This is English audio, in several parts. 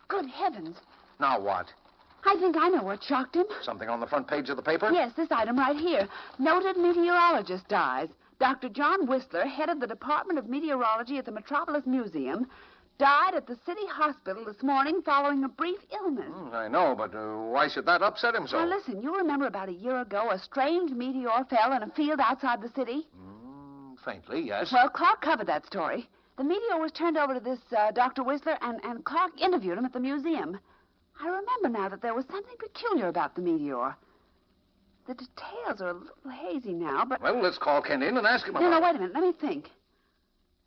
Good heavens. Now what? I think I know what shocked him. Something on the front page of the paper? Yes, this item right here. Noted meteorologist dies. Dr. John Whistler, head of the Department of Meteorology at the Metropolis Museum, died at the city hospital this morning following a brief illness. I know, but why should that upset him so? Now, listen, you remember about a year ago a strange meteor fell in a field outside the city? Faintly, yes. Well, Clark covered that story. The meteor was turned over to this Dr. Whistler, and Clark interviewed him at the museum. I remember now that there was something peculiar about the meteor. The details are a little hazy now, but... Well, let's call Ken in and ask him about it. No, wait a minute. Let me think.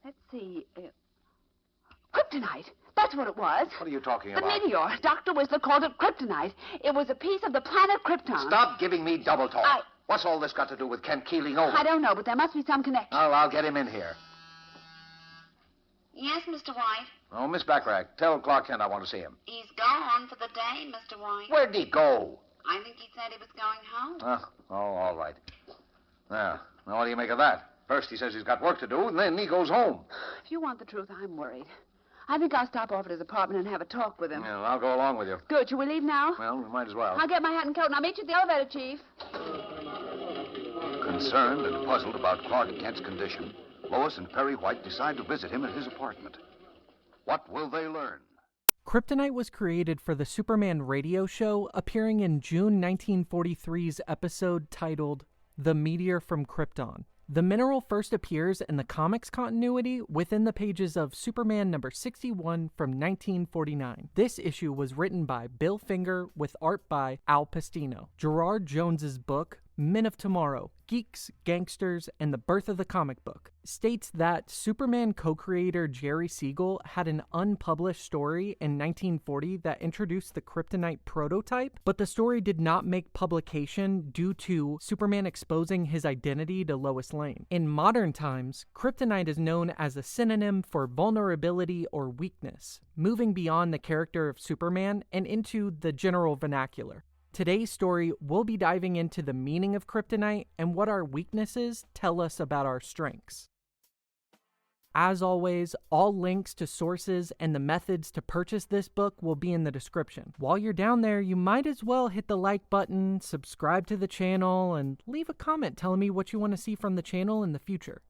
Let's see. Kryptonite. That's what it was. What are you talking about? The meteor. Dr. Whistler called it Kryptonite. It was a piece of the planet Krypton. Stop giving me double talk. What's all this got to do with Ken keeling over? I don't know, but there must be some connection. I'll get him in here. Yes, Mr. White. Oh, Miss Backrack, tell Clark Kent I want to see him. He's gone for the day, Mr. White. Where'd he go? I think he said he was going home. All right. Now, what do you make of that? First he says he's got work to do, and then he goes home. If you want the truth, I'm worried. I think I'll stop off at his apartment and have a talk with him. Yeah, I'll go along with you. Good. Shall we leave now? Well, we might as well. I'll get my hat and coat, and I'll meet you at the elevator, Chief. Concerned and puzzled about Clark Kent's condition, Lois and Perry White decide to visit him at his apartment. What will they learn? Kryptonite was created for the Superman radio show, appearing in June 1943's episode titled The Meteor from Krypton. The mineral first appears in the comics continuity within the pages of Superman number 61 from 1949. This issue was written by Bill Finger with art by Al Pastino. Gerard Jones's book, Men of Tomorrow, Geeks, Gangsters, and the Birth of the Comic Book, states that Superman co-creator Jerry Siegel had an unpublished story in 1940 that introduced the Kryptonite prototype, but the story did not make publication due to Superman exposing his identity to Lois Lane. In modern times, Kryptonite is known as a synonym for vulnerability or weakness, moving beyond the character of Superman and into the general vernacular. Today's story, we'll be diving into the meaning of Kryptonite and what our weaknesses tell us about our strengths. As always, all links to sources and the methods to purchase this book will be in the description. While you're down there, you might as well hit the like button, subscribe to the channel, and leave a comment telling me what you want to see from the channel in the future.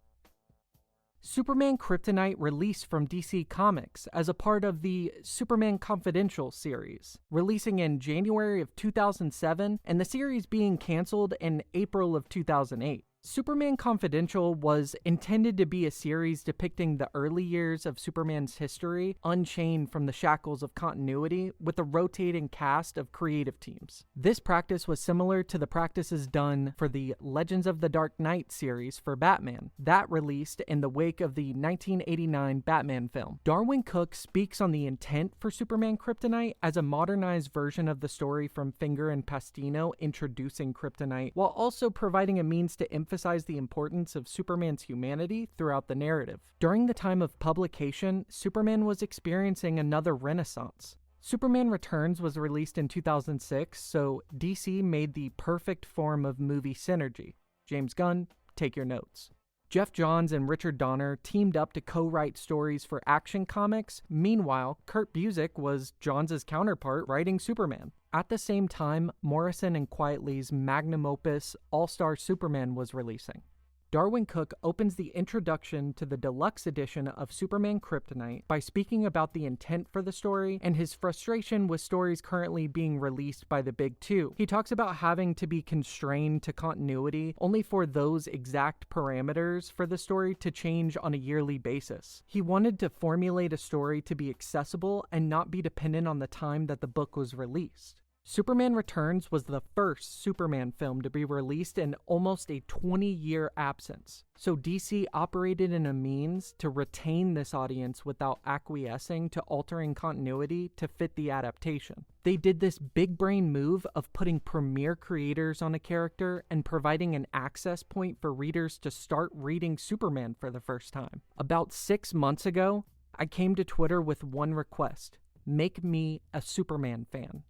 Superman Kryptonite released from DC Comics as a part of the Superman Confidential series, releasing in January of 2007 and the series being canceled in April of 2008. Superman Confidential was intended to be a series depicting the early years of Superman's history, unchained from the shackles of continuity, with a rotating cast of creative teams. This practice was similar to the practices done for the Legends of the Dark Knight series for Batman, that released in the wake of the 1989 Batman film. Darwyn Cooke speaks on the intent for Superman Kryptonite as a modernized version of the story from Finger and Pastino introducing Kryptonite, while also providing a means to emphasize the importance of Superman's humanity throughout the narrative. During the time of publication, Superman was experiencing another renaissance. Superman Returns was released in 2006, so DC made the perfect form of movie synergy. James Gunn, take your notes. Jeff Johns and Richard Donner teamed up to co-write stories for Action Comics. Meanwhile, Kurt Busiek was Johns' counterpart writing Superman. At the same time, Morrison and Quietly's magnum opus All-Star Superman was releasing. Darwyn Cooke opens the introduction to the deluxe edition of Superman Kryptonite by speaking about the intent for the story and his frustration with stories currently being released by the Big Two. He talks about having to be constrained to continuity only for those exact parameters for the story to change on a yearly basis. He wanted to formulate a story to be accessible and not be dependent on the time that the book was released. Superman Returns was the first Superman film to be released in almost a 20-year absence, so DC operated in a means to retain this audience without acquiescing to altering continuity to fit the adaptation. They did this big brain move of putting premier creators on a character and providing an access point for readers to start reading Superman for the first time. About 6 months ago, I came to Twitter with one request: make me a Superman fan.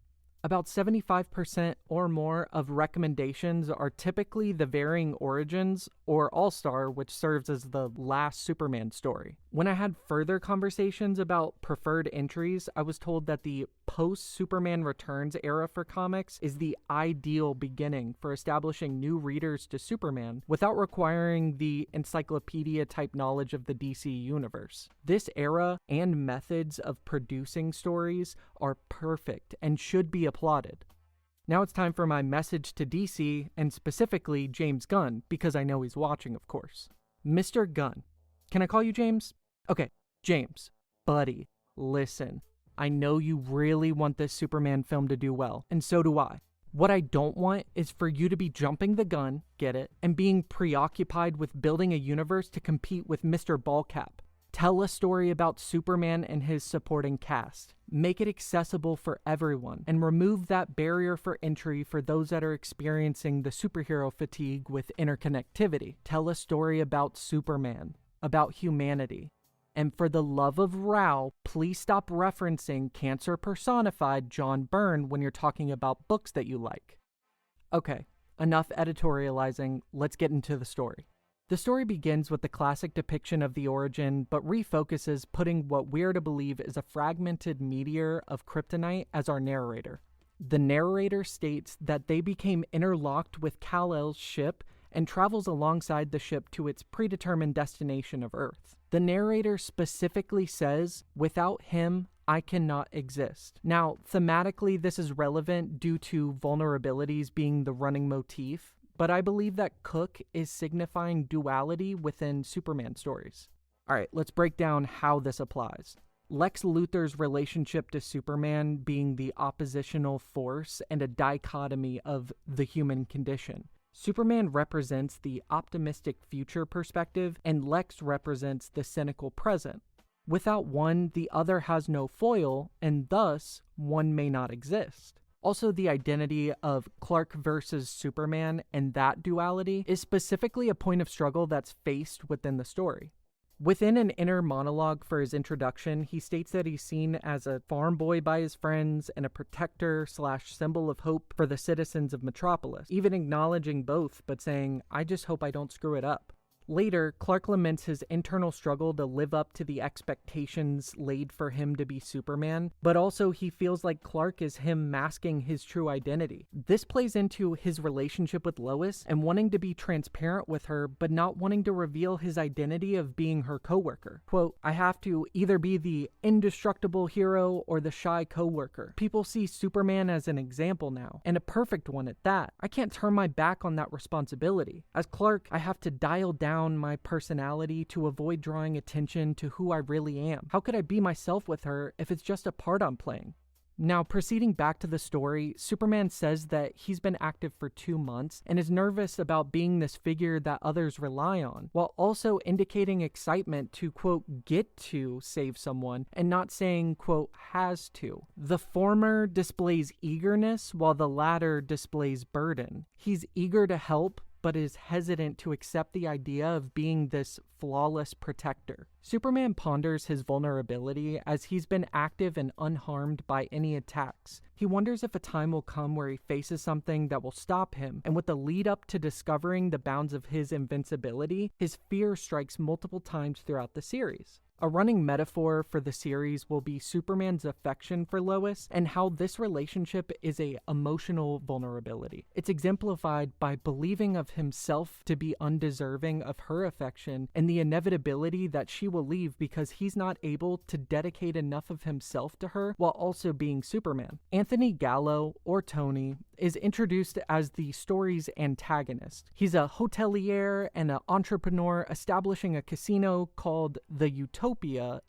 About 75% or more of recommendations are typically the varying origins or All-Star, which serves as the last Superman story. When I had further conversations about preferred entries, I was told that the post-Superman Returns era for comics is the ideal beginning for establishing new readers to Superman without requiring the encyclopedia-type knowledge of the DC universe. This era and methods of producing stories are perfect and should be applauded. Now it's time for my message to DC, and specifically James Gunn, because I know he's watching, of course. Mr. Gunn. Can I call you James? Okay, James, buddy, listen. I know you really want this Superman film to do well, and so do I. What I don't want is for you to be jumping the gun, get it, and being preoccupied with building a universe to compete with Mr. Ballcap. Tell a story about Superman and his supporting cast. Make it accessible for everyone, and remove that barrier for entry for those that are experiencing the superhero fatigue with interconnectivity. Tell a story about Superman, about humanity. And for the love of Rao, please stop referencing cancer personified John Byrne when you're talking about books that you like. Okay, enough editorializing, let's get into the story. The story begins with the classic depiction of the origin, but refocuses putting what we're to believe is a fragmented meteor of kryptonite as our narrator. The narrator states that they became interlocked with Kal-El's ship and travels alongside the ship to its predetermined destination of Earth. The narrator specifically says, "Without him, I cannot exist." Now, thematically, this is relevant due to vulnerabilities being the running motif, but I believe that Cooke is signifying duality within Superman stories. Alright, let's break down how this applies. Lex Luthor's relationship to Superman being the oppositional force and a dichotomy of the human condition. Superman represents the optimistic future perspective, and Lex represents the cynical present. Without one, the other has no foil, and thus, one may not exist. Also, the identity of Clark versus Superman and that duality is specifically a point of struggle that's faced within the story. Within an inner monologue for his introduction, he states that he's seen as a farm boy by his friends and a protector/symbol of hope for the citizens of Metropolis, even acknowledging both, but saying, "I just hope I don't screw it up." Later, Clark laments his internal struggle to live up to the expectations laid for him to be Superman, but also he feels like Clark is him masking his true identity. This plays into his relationship with Lois and wanting to be transparent with her, but not wanting to reveal his identity of being her coworker. Quote, "I have to either be the indestructible hero or the shy coworker. People see Superman as an example now, and a perfect one at that. I can't turn my back on that responsibility. As Clark, I have to dial down my personality to avoid drawing attention to who I really am. How could I be myself with her if it's just a part I'm playing?" Now, proceeding back to the story, Superman says that he's been active for 2 months and is nervous about being this figure that others rely on, while also indicating excitement to, quote, get to save someone and not saying, quote, has to. The former displays eagerness while the latter displays burden. He's eager to help, but is hesitant to accept the idea of being this flawless protector. Superman ponders his vulnerability as he's been active and unharmed by any attacks. He wonders if a time will come where he faces something that will stop him, and with the lead up to discovering the bounds of his invincibility, his fear strikes multiple times throughout the series. A running metaphor for the series will be Superman's affection for Lois and how this relationship is a emotional vulnerability. It's exemplified by believing of himself to be undeserving of her affection and the inevitability that she will leave because he's not able to dedicate enough of himself to her while also being Superman. Anthony Gallo, or Tony, is introduced as the story's antagonist. He's a hotelier and an entrepreneur establishing a casino called the Utopia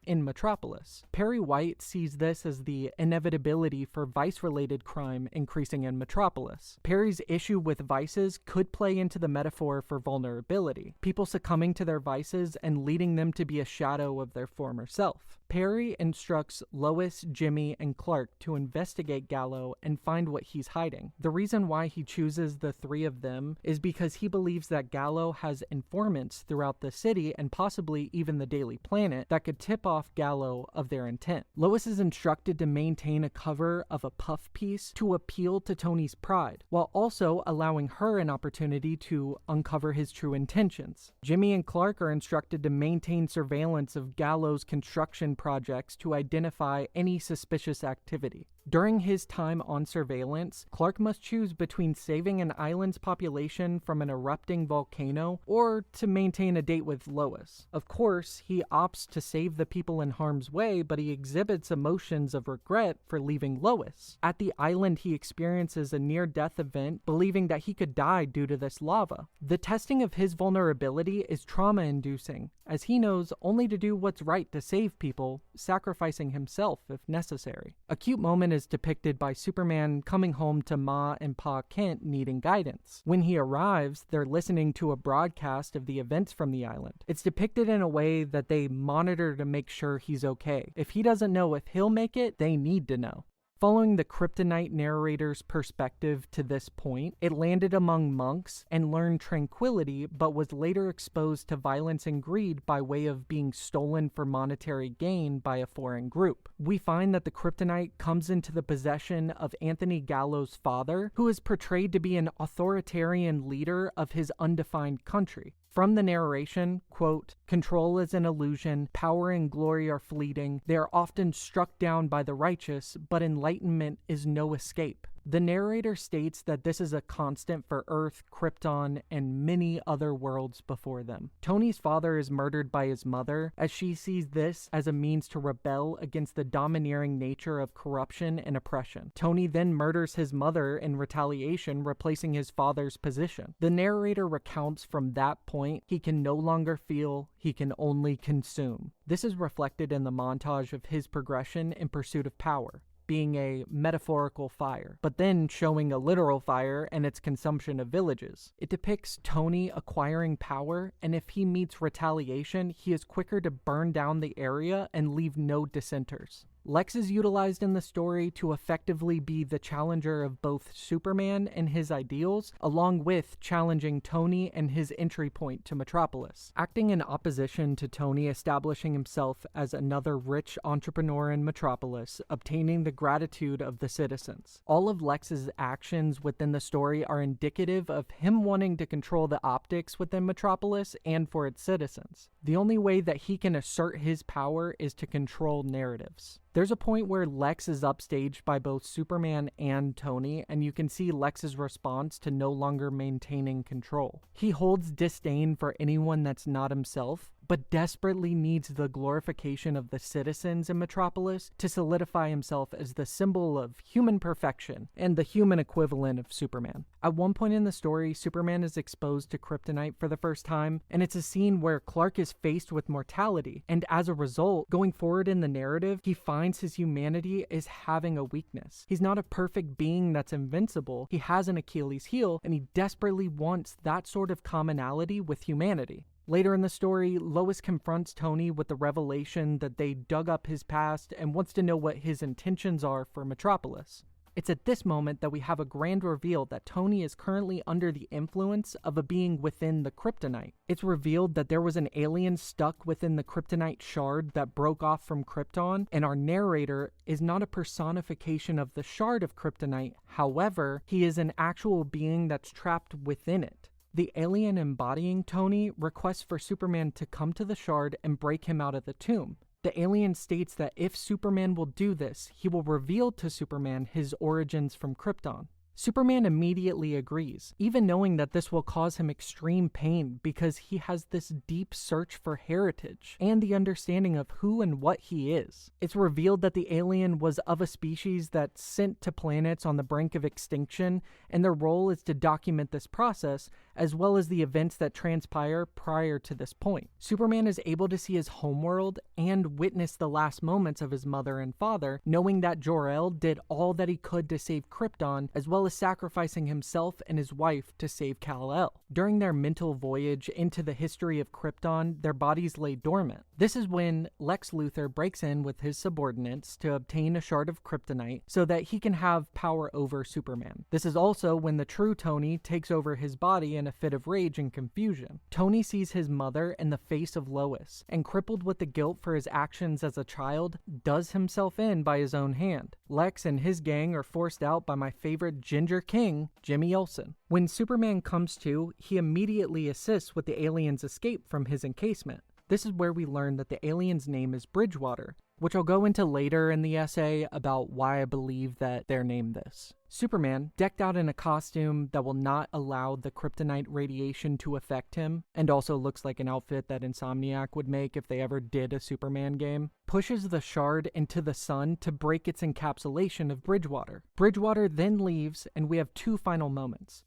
in Metropolis. Perry White sees this as the inevitability for vice-related crime increasing in Metropolis. Perry's issue with vices could play into the metaphor for vulnerability, people succumbing to their vices and leading them to be a shadow of their former self. Perry instructs Lois, Jimmy, and Clark to investigate Gallo and find what he's hiding. The reason why he chooses the three of them is because he believes that Gallo has informants throughout the city and possibly even the Daily Planet that could tip off Gallo of their intent. Lois is instructed to maintain a cover of a puff piece to appeal to Tony's pride, while also allowing her an opportunity to uncover his true intentions. Jimmy and Clark are instructed to maintain surveillance of Gallo's construction projects to identify any suspicious activity. During his time on surveillance, Clark must choose between saving an island's population from an erupting volcano or to maintain a date with Lois. Of course, he opts to save the people in harm's way, but he exhibits emotions of regret for leaving Lois. At the island, he experiences a near-death event, believing that he could die due to this lava. The testing of his vulnerability is trauma-inducing, as he knows only to do what's right to save people, sacrificing himself if necessary. A cute moment is depicted by Superman coming home to Ma and Pa Kent needing guidance. When he arrives, they're listening to a broadcast of the events from the island. It's depicted in a way that they monitor to make sure he's okay. If he doesn't know if he'll make it, they need to know. Following the Kryptonite narrator's perspective to this point, it landed among monks and learned tranquility, but was later exposed to violence and greed by way of being stolen for monetary gain by a foreign group. We find that the Kryptonite comes into the possession of Anthony Gallo's father, who is portrayed to be an authoritarian leader of his undefined country. From the narration, quote, "Control is an illusion, power and glory are fleeting, they are often struck down by the righteous, but enlightenment is no escape." The narrator states that this is a constant for Earth, Krypton, and many other worlds before them. Tony's father is murdered by his mother, as she sees this as a means to rebel against the domineering nature of corruption and oppression. Tony then murders his mother in retaliation, replacing his father's position. The narrator recounts from that point, he can no longer feel, he can only consume. This is reflected in the montage of his progression in pursuit of power, being a metaphorical fire, but then showing a literal fire and its consumption of villages. It depicts Tony acquiring power, and if he meets retaliation, he is quicker to burn down the area and leave no dissenters. Lex is utilized in the story to effectively be the challenger of both Superman and his ideals, along with challenging Tony and his entry point to Metropolis. Acting in opposition to Tony establishing himself as another rich entrepreneur in Metropolis, obtaining the gratitude of the citizens. All of Lex's actions within the story are indicative of him wanting to control the optics within Metropolis and for its citizens. The only way that he can assert his power is to control narratives. There's a point where Lex is upstaged by both Superman and Tony, and you can see Lex's response to no longer maintaining control. He holds disdain for anyone that's not himself, but desperately needs the glorification of the citizens in Metropolis to solidify himself as the symbol of human perfection and the human equivalent of Superman. At one point in the story, Superman is exposed to kryptonite for the first time, and it's a scene where Clark is faced with mortality, and as a result, going forward in the narrative, he finds his humanity is having a weakness. He's not a perfect being that's invincible, he has an Achilles heel, and he desperately wants that sort of commonality with humanity. Later in the story, Lois confronts Tony with the revelation that they dug up his past and wants to know what his intentions are for Metropolis. It's at this moment that we have a grand reveal that Tony is currently under the influence of a being within the kryptonite. It's revealed that there was an alien stuck within the kryptonite shard that broke off from Krypton, and our narrator is not a personification of the shard of kryptonite. However, he is an actual being that's trapped within it. The alien embodying Tony requests for Superman to come to the shard and break him out of the tomb. The alien states that if Superman will do this, he will reveal to Superman his origins from Krypton. Superman immediately agrees, even knowing that this will cause him extreme pain because he has this deep search for heritage and the understanding of who and what he is. It's revealed that the alien was of a species that's sent to planets on the brink of extinction, and their role is to document this process as well as the events that transpire prior to this point. Superman is able to see his homeworld and witness the last moments of his mother and father, knowing that Jor-El did all that he could to save Krypton, as well well as sacrificing himself and his wife to save Kal-El. During their mental voyage into the history of Krypton, their bodies lay dormant. This is when Lex Luthor breaks in with his subordinates to obtain a shard of kryptonite so that he can have power over Superman. This is also when the true Tony takes over his body in a fit of rage and confusion. Tony sees his mother in the face of Lois, and crippled with the guilt for his actions as a child, does himself in by his own hand. Lex and his gang are forced out by my favorite Ginger King, Jimmy Olsen. When Superman comes to, he immediately assists with the alien's escape from his encasement. This is where we learn that the alien's name is Bridgewater, which I'll go into later in the essay about why I believe that they're named this. Superman, decked out in a costume that will not allow the kryptonite radiation to affect him, and also looks like an outfit that Insomniac would make if they ever did a Superman game, pushes the shard into the sun to break its encapsulation of Bridgewater. Bridgewater then leaves, and we have two final moments.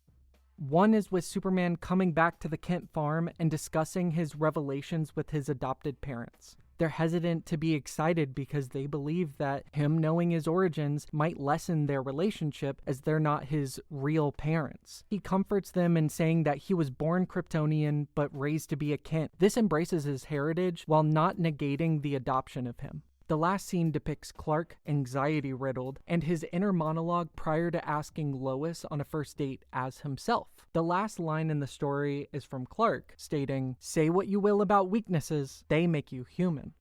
One is with Superman coming back to the Kent farm and discussing his revelations with his adopted parents. They're hesitant to be excited because they believe that him knowing his origins might lessen their relationship as they're not his real parents. He comforts them in saying that he was born Kryptonian but raised to be a Kent. This embraces his heritage while not negating the adoption of him. The last scene depicts Clark, anxiety-riddled, and his inner monologue prior to asking Lois on a first date as himself. The last line in the story is from Clark, stating, "Say what you will about weaknesses, they make you human."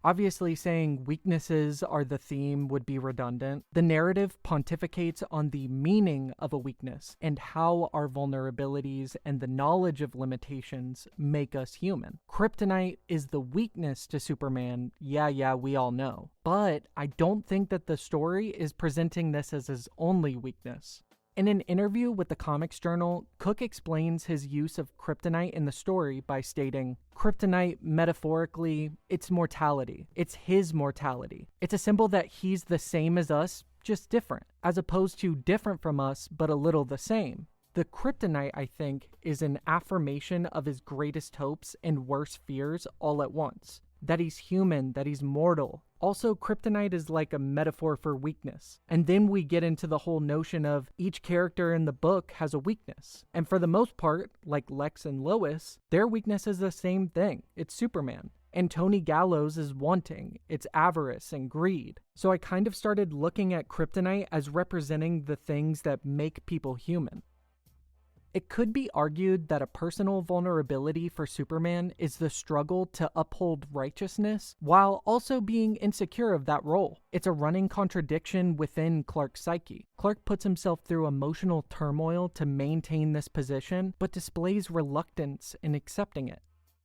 Obviously, saying weaknesses are the theme would be redundant. The narrative pontificates on the meaning of a weakness and how our vulnerabilities and the knowledge of limitations make us human. Kryptonite is the weakness to Superman, yeah, we all know. But I don't think that the story is presenting this as his only weakness. In an interview with the Comics Journal, Cooke explains his use of kryptonite in the story by stating, "Kryptonite, metaphorically, it's mortality. It's his mortality. It's a symbol that he's the same as us, just different, as opposed to different from us, but a little the same." The kryptonite, I think, is an affirmation of his greatest hopes and worst fears all at once. That he's human, that he's mortal. Also, kryptonite is like a metaphor for weakness. And then we get into the whole notion of each character in the book has a weakness. And for the most part, like Lex and Lois, their weakness is the same thing. It's Superman. And Tony Gallo's is wanting. It's avarice and greed. So I kind of started looking at kryptonite as representing the things that make people human. It could be argued that a personal vulnerability for Superman is the struggle to uphold righteousness while also being insecure of that role. It's a running contradiction within Clark's psyche. Clark puts himself through emotional turmoil to maintain this position, but displays reluctance in accepting it.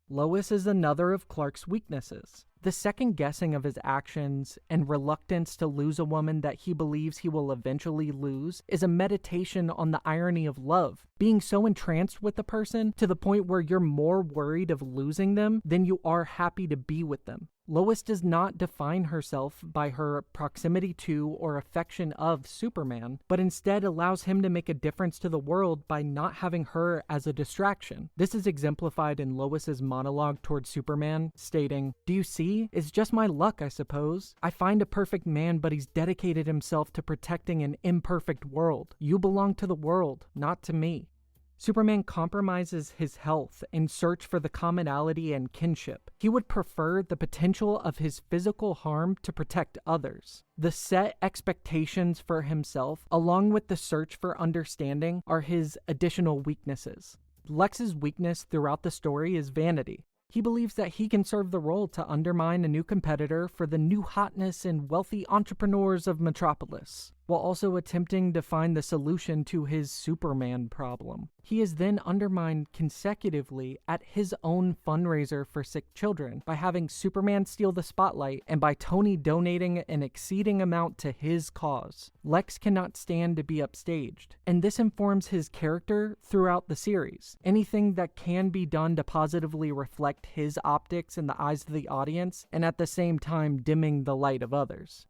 Lois is another of Clark's weaknesses. The second guessing of his actions and reluctance to lose a woman that he believes he will eventually lose is a meditation on the irony of love, being so entranced with the person to the point where you're more worried of losing them than you are happy to be with them. Lois does not define herself by her proximity to or affection of Superman, but instead allows him to make a difference to the world by not having her as a distraction. This is exemplified in Lois's monologue towards Superman, stating, "Do you see? It's just my luck, I suppose. I find a perfect man, but he's dedicated himself to protecting an imperfect world. You belong to the world, not to me." Superman compromises his health in search for the commonality and kinship. He would prefer the potential of his physical harm to protect others. The set expectations for himself, along with the search for understanding, are his additional weaknesses. Lex's weakness throughout the story is vanity. He believes that he can serve the role to undermine a new competitor for the new hotness and wealthy entrepreneurs of Metropolis, while also attempting to find the solution to his Superman problem. He is then undermined consecutively at his own fundraiser for sick children by having Superman steal the spotlight and by Tony donating an exceeding amount to his cause. Lex cannot stand to be upstaged, and this informs his character throughout the series. Anything that can be done to positively reflect his optics in the eyes of the audience and at the same time dimming the light of others.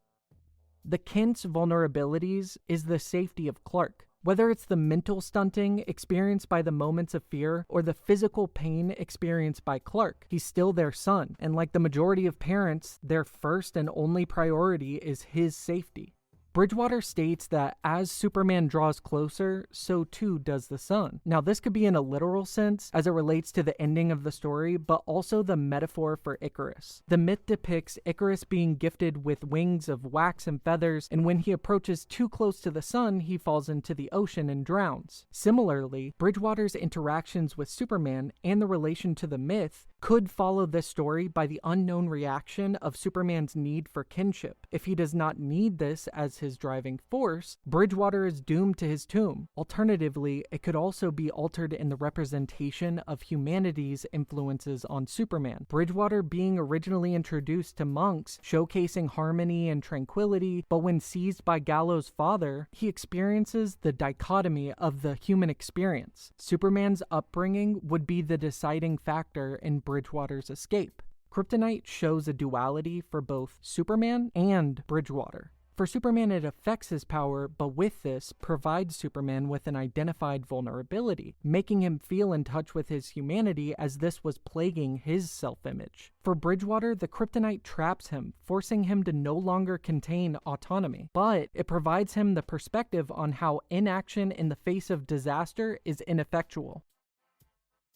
The Kent's vulnerabilities is the safety of Clark. Whether it's the mental stunting experienced by the moments of fear or the physical pain experienced by Clark, he's still their son, and like the majority of parents, their first and only priority is his safety. Bridgewater states that as Superman draws closer, so too does the sun. Now, this could be in a literal sense as it relates to the ending of the story, but also the metaphor for Icarus. The myth depicts Icarus being gifted with wings of wax and feathers, and when he approaches too close to the sun, he falls into the ocean and drowns. Similarly, Bridgewater's interactions with Superman and the relation to the myth could follow this story by the unknown reaction of Superman's need for kinship. If he does not need this as his driving force, Bridgewater is doomed to his tomb. Alternatively, it could also be altered in the representation of humanity's influences on Superman. Bridgewater being originally introduced to monks, showcasing harmony and tranquility, but when seized by Gallo's father, he experiences the dichotomy of the human experience. Superman's upbringing would be the deciding factor in Bridgewater's escape. Kryptonite shows a duality for both Superman and Bridgewater. For Superman, it affects his power, but with this, provides Superman with an identified vulnerability, making him feel in touch with his humanity as this was plaguing his self-image. For Bridgewater, the Kryptonite traps him, forcing him to no longer contain autonomy, but it provides him the perspective on how inaction in the face of disaster is ineffectual.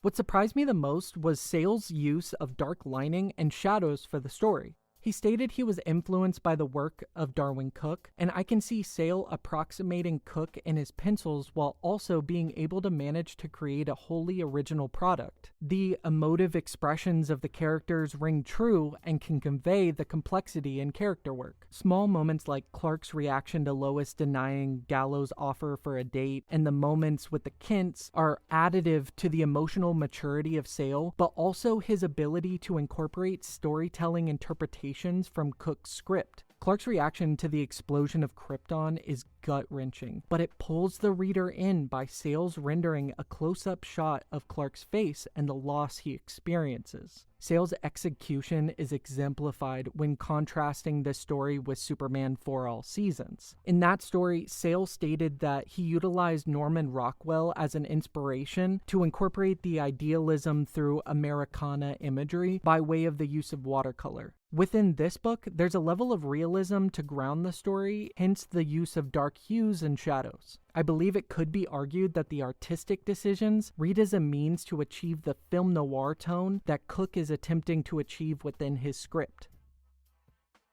What surprised me the most was Sale's use of dark lining and shadows for the story. He stated he was influenced by the work of Darwyn Cooke, and I can see Sale approximating Cooke in his pencils while also being able to manage to create a wholly original product. The emotive expressions of the characters ring true and can convey the complexity in character work. Small moments like Clark's reaction to Lois denying Gallo's offer for a date and the moments with the Kents are additive to the emotional maturity of Sale, but also his ability to incorporate storytelling interpretation from Cooke's script. Clark's reaction to the explosion of Krypton is gut-wrenching, but it pulls the reader in by Sale's rendering a close-up shot of Clark's face and the loss he experiences. Sale's execution is exemplified when contrasting this story with Superman for All Seasons. In that story, Sale stated that he utilized Norman Rockwell as an inspiration to incorporate the idealism through Americana imagery by way of the use of watercolor. Within this book, there's a level of realism to ground the story, hence the use of dark hues and shadows. I believe it could be argued that the artistic decisions read as a means to achieve the film noir tone that Cooke is attempting to achieve within his script.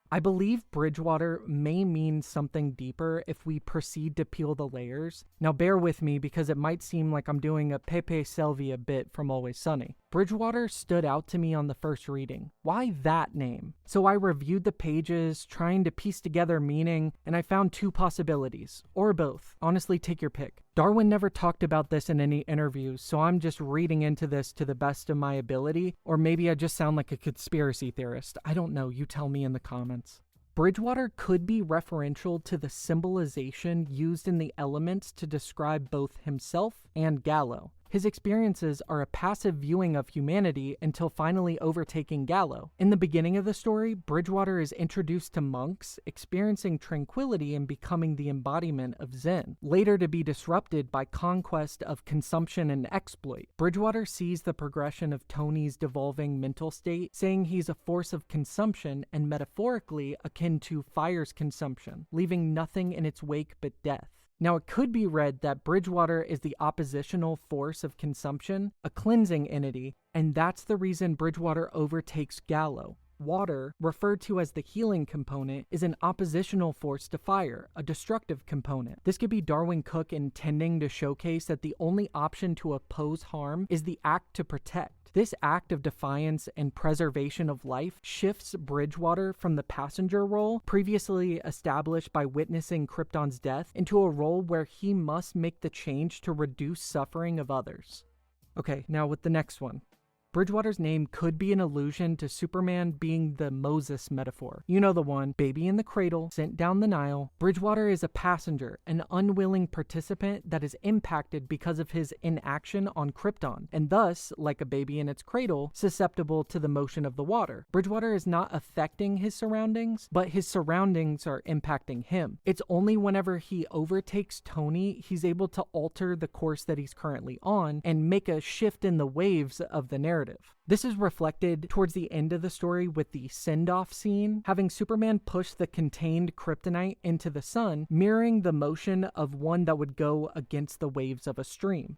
I believe Bridgewater may mean something deeper if we proceed to peel the layers. Now bear with me because it might seem like I'm doing a Pepe Sylvia bit from Always Sunny. Bridgewater stood out to me on the first reading. Why that name? So I reviewed the pages, trying to piece together meaning, and I found two possibilities, or both. Honestly, take your pick. Darwyn never talked about this in any interviews, so I'm just reading into this to the best of my ability, or maybe I just sound like a conspiracy theorist. I don't know, you tell me in the comments. Bridgewater could be referential to the symbolization used in the elements to describe both himself and Gallo. His experiences are a passive viewing of humanity until finally overtaking Gallo. In the beginning of the story, Bridgewater is introduced to monks, experiencing tranquility and becoming the embodiment of Zen, later to be disrupted by conquest of consumption and exploit. Bridgewater sees the progression of Tony's devolving mental state, saying he's a force of consumption and metaphorically akin to fire's consumption, leaving nothing in its wake but death. Now, it could be read that Bridgewater is the oppositional force of consumption, a cleansing entity, and that's the reason Bridgewater overtakes Gallo. Water, referred to as the healing component, is an oppositional force to fire, a destructive component. This could be Darwyn Cooke intending to showcase that the only option to oppose harm is the act to protect. This act of defiance and preservation of life shifts Bridgewater from the passenger role, previously established by witnessing Krypton's death, into a role where he must make the change to reduce suffering of others. Okay, now with the next one. Bridgewater's name could be an allusion to Superman being the Moses metaphor. You know the one, baby in the cradle, sent down the Nile. Bridgewater is a passenger, an unwilling participant that is impacted because of his inaction on Krypton, and thus, like a baby in its cradle, susceptible to the motion of the water. Bridgewater is not affecting his surroundings, but his surroundings are impacting him. It's only whenever he overtakes Tony, he's able to alter the course that he's currently on and make a shift in the waves of the narrative. narrative. This is reflected towards the end of the story with the send-off scene, having Superman push the contained kryptonite into the sun, mirroring the motion of one that would go against the waves of a stream.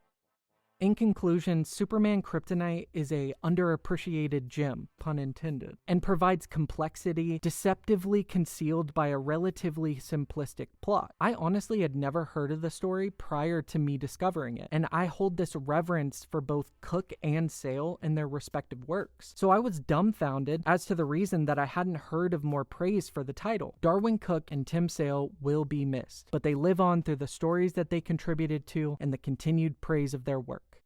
In conclusion, Superman Kryptonite is a underappreciated gem, pun intended, and provides complexity deceptively concealed by a relatively simplistic plot. I honestly had never heard of the story prior to me discovering it, and I hold this reverence for both Cooke and Sale in their respective works. So I was dumbfounded as to the reason that I hadn't heard of more praise for the title. Darwyn Cooke and Tim Sale will be missed, but they live on through the stories that they contributed to and the continued praise of their work.